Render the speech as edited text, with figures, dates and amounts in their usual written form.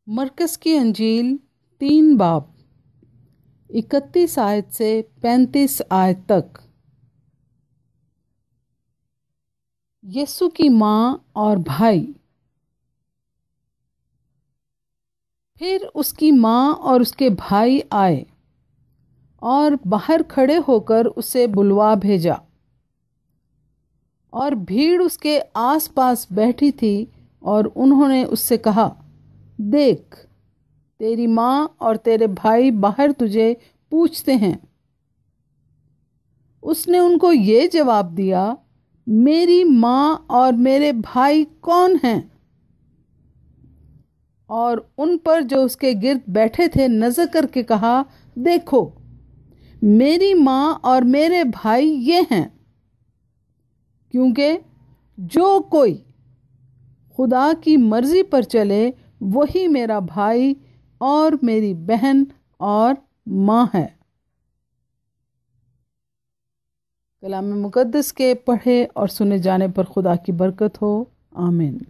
मरकस की अंजील 3 बाब 31 आयत से 35 आयत तक। यीशु की माँ और भाई। फिर उसकी माँ और उसके भाई आए और बाहर खड़े होकर उसे बुलवा भेजा, और भीड़ उसके आसपास बैठी थी और उन्होंने उससे कहा, देख, तेरी माँ और तेरे भाई बाहर तुझे पूछते हैं। उसने उनको ये जवाब दिया, मेरी माँ और मेरे भाई कौन हैं? और उन पर जो उसके गिर्द बैठे थे नजर करके कहा, देखो, मेरी माँ और मेरे भाई ये हैं। क्योंकि जो कोई खुदा की मर्जी पर चले वही मेरा भाई और मेरी बहन और माँ है। कलाम मुकद्दस के पढ़े और सुने जाने पर खुदा की बरकत हो। आमीन।